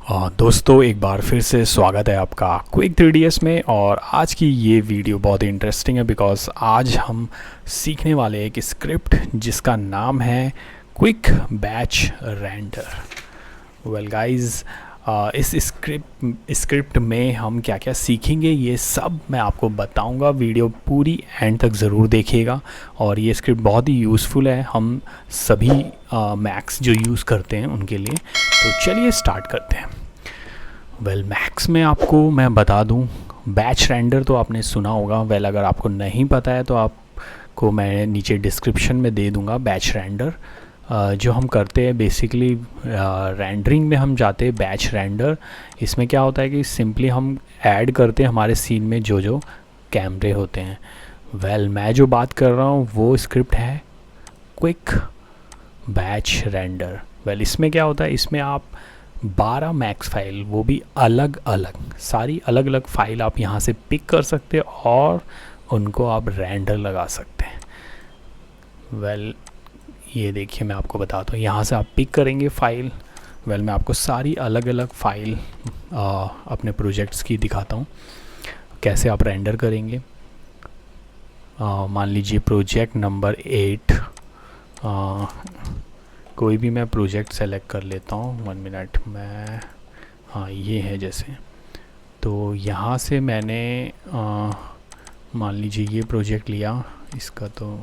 दोस्तों एक बार फिर से स्वागत है आपका क्विक 3ds में। और आज की ये वीडियो बहुत ही इंटरेस्टिंग है बिकॉज़ आज हम सीखने वाले एक स्क्रिप्ट जिसका नाम है quick batch render. Well guys, इस स्क्रिप्ट में हम क्या क्या सीखेंगे ये सब मैं आपको बताऊंगा। वीडियो पूरी एंड तक ज़रूर देखिएगा। और ये स्क्रिप्ट बहुत ही यूज़फुल है हम सभी मैक्स जो यूज़ करते हैं उनके लिए। तो चलिए स्टार्ट करते हैं। वेल मैक्स में आपको मैं बता दूं, बैच रेंडर तो आपने सुना होगा। वेल अगर आपको नहीं पता है तो आपको मैं नीचे डिस्क्रिप्शन में दे दूंगा। बैच रेंडर जो हम करते हैं बेसिकली रेंडरिंग में हम जाते हैं बैच रेंडर। इसमें क्या होता है कि सिंपली हम ऐड करते हैं हमारे सीन में जो जो कैमरे होते हैं। वेल मैं जो बात कर रहा हूँ वो स्क्रिप्ट है क्विक बैच रेंडर। वेल इसमें क्या होता है, इसमें आप 12 मैक्स फाइल, वो भी अलग अलग, सारी अलग अलग फाइल आप यहाँ से पिक कर सकते हैं और उनको आप रेंडर लगा सकते हैं। वेल ये देखिए मैं आपको बताता हूँ, यहाँ से आप पिक करेंगे फ़ाइल। वेल मैं आपको सारी अलग अलग फ़ाइल अपने प्रोजेक्ट्स की दिखाता हूँ कैसे आप रेंडर करेंगे। मान लीजिए प्रोजेक्ट नंबर 8, कोई भी मैं प्रोजेक्ट सेलेक्ट कर लेता हूँ। 1 मिनट मैं, हाँ ये है जैसे। तो यहाँ से मैंने मान लीजिए ये प्रोजेक्ट लिया, इसका तो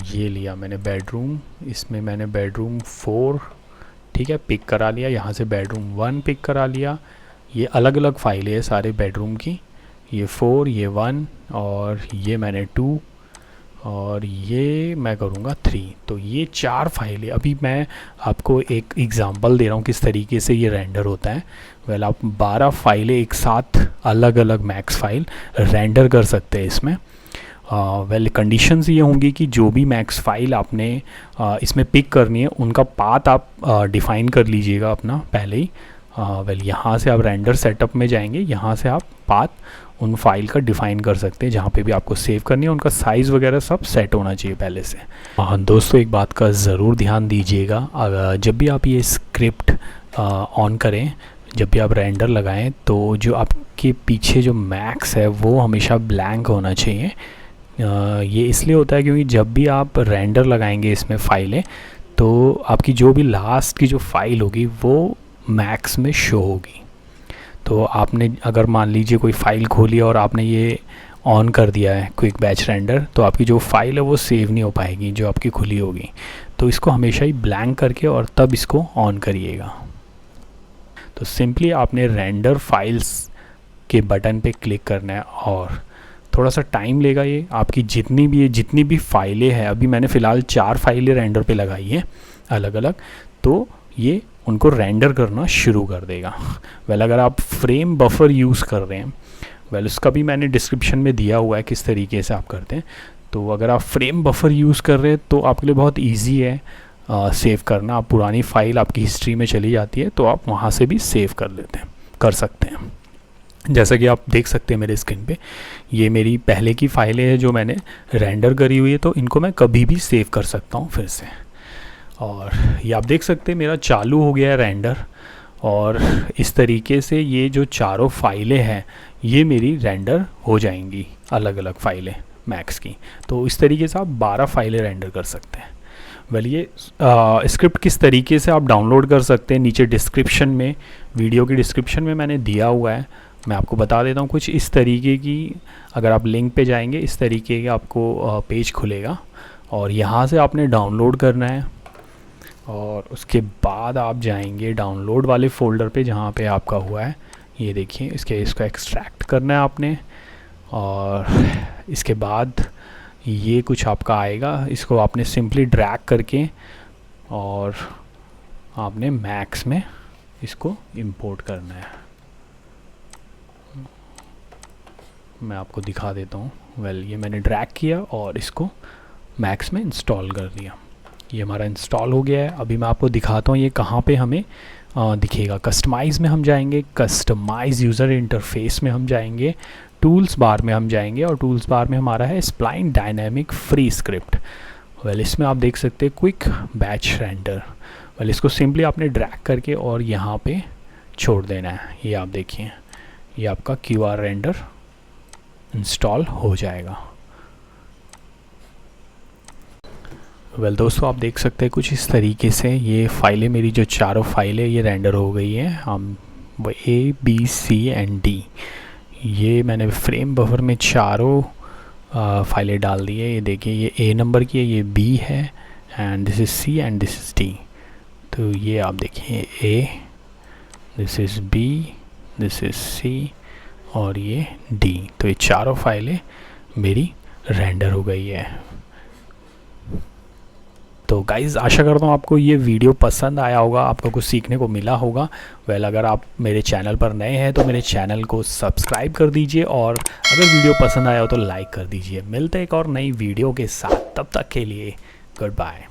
ये लिया मैंने बेडरूम। इसमें मैंने बेडरूम 4 ठीक है पिक करा लिया। यहाँ से बेडरूम 1 पिक करा लिया। ये अलग अलग फाइलें है सारे बेडरूम की, ये 4, ये 1 और ये मैंने 2 और ये मैं करूँगा 3। तो ये 4 फाइलें। अभी मैं आपको एक एग्ज़ाम्पल दे रहा हूँ किस तरीके से ये रेंडर होता है। वेल आप 12 फाइलें एक साथ अलग अलग मैक्स फाइल रेंडर कर सकते हैं इसमें। वेल कंडीशंस ये होंगी कि जो भी मैक्स फाइल आपने इसमें पिक करनी है उनका पाथ आप डिफ़ाइन कर लीजिएगा अपना पहले ही। वेल यहाँ से आप रेंडर सेटअप में जाएंगे, यहाँ से आप पाथ उन फाइल का डिफ़ाइन कर सकते हैं जहाँ पे भी आपको सेव करनी है। उनका साइज़ वगैरह सब सेट होना चाहिए पहले से। दोस्तों एक बात का ज़रूर ध्यान दीजिएगा, जब भी आप ये स्क्रिप्ट ऑन करें, जब भी आप रेंडर लगाएं तो जो आपके पीछे जो मैक्स है वो हमेशा ब्लैंक होना चाहिए। ये इसलिए होता है क्योंकि जब भी आप रेंडर लगाएंगे इसमें फ़ाइलें तो आपकी जो भी लास्ट की जो फ़ाइल होगी वो मैक्स में शो होगी। तो आपने अगर मान लीजिए कोई फ़ाइल खोली और आपने ये ऑन कर दिया है क्विक बैच रेंडर, तो आपकी जो फ़ाइल है वो सेव नहीं हो पाएगी जो आपकी खुली होगी। तो इसको हमेशा ही ब्लैंक करके और तब इसको ऑन करिएगा। तो सिंपली आपने रेंडर फाइल्स के बटन पे क्लिक करना है और थोड़ा सा टाइम लेगा ये। आपकी जितनी भी फाइलें हैं, अभी मैंने फ़िलहाल 4 फाइलें रेंडर पे लगाई है अलग अलग, तो ये उनको रेंडर करना शुरू कर देगा। वेल अगर आप फ्रेम बफर यूज़ कर रहे हैं, वेल उसका भी मैंने डिस्क्रिप्शन में दिया हुआ है किस तरीके से आप करते हैं। तो अगर आप फ्रेम बफर यूज़ कर रहे हैं तो आपके लिए बहुत ईजी है सेव करना। आप पुरानी फ़ाइल आपकी हिस्ट्री में चली जाती है तो आप वहाँ से भी सेव कर सकते हैं। जैसा कि आप देख सकते हैं मेरे स्क्रीन पे, ये मेरी पहले की फ़ाइलें हैं जो मैंने रेंडर करी हुई है, तो इनको मैं कभी भी सेव कर सकता हूँ फिर से। और ये आप देख सकते हैं मेरा चालू हो गया है रेंडर। और इस तरीके से ये जो चारों फाइलें हैं ये मेरी रेंडर हो जाएंगी, अलग अलग फ़ाइलें मैक्स की। तो इस तरीके से आप 12 फाइलें रेंडर कर सकते हैं। वेल ये स्क्रिप्ट किस तरीके से आप डाउनलोड कर सकते हैं, नीचे डिस्क्रिप्शन में, वीडियो की डिस्क्रिप्शन में मैंने दिया हुआ है। मैं आपको बता देता हूँ कुछ इस तरीके की, अगर आप लिंक पे जाएंगे इस तरीके का आपको पेज खुलेगा और यहाँ से आपने डाउनलोड करना है। और उसके बाद आप जाएंगे डाउनलोड वाले फ़ोल्डर पे जहाँ पे आपका हुआ है, ये देखिए इसको एक्सट्रैक्ट करना है आपने। और इसके बाद ये कुछ आपका आएगा, इसको आपने सिंपली ड्रैग करके और आपने मैक्स में इसको इंपोर्ट करना है। मैं आपको दिखा देता हूँ। वेल ये मैंने ड्रैग किया और इसको मैक्स में इंस्टॉल कर दिया। ये हमारा इंस्टॉल हो गया है। अभी मैं आपको दिखाता हूँ ये कहाँ पे हमें दिखेगा। कस्टमाइज़ में हम जाएंगे, कस्टमाइज़ यूज़र इंटरफेस में हम जाएंगे, टूल्स बार में हम जाएंगे और टूल्स बार में हमारा है spline dynamic free script. Well इसमें आप देख सकते हैं क्विक बैच रेंडर। वेल इसको सिंपली आपने ड्रैग करके और यहाँ पे छोड़ देना है। ये आप देखिए, ये आपका QR रेंडर इंस्टॉल हो जाएगा। वेल दोस्तों, आप देख सकते हैं कुछ इस तरीके से ये फाइलें, मेरी जो चारों फाइलें ये रेंडर हो गई हैं। हम वो A B C and D, ये मैंने फ्रेम बफर में चारों फाइलें डाल दी है। ये देखिए, ये A नंबर की है, ये B है, and this is C and this is D। तो ये आप देखिए, A, this is B, this is C और ये D। तो ये चारों फाइलें मेरी रेंडर हो गई है। तो गाइज़, आशा करता हूँ आपको ये वीडियो पसंद आया होगा, आपको कुछ सीखने को मिला होगा। वेल अगर आप मेरे चैनल पर नए हैं तो मेरे चैनल को सब्सक्राइब कर दीजिए, और अगर वीडियो पसंद आया हो तो लाइक कर दीजिए। मिलते हैं एक और नई वीडियो के साथ, तब तक के लिए गुड बाय।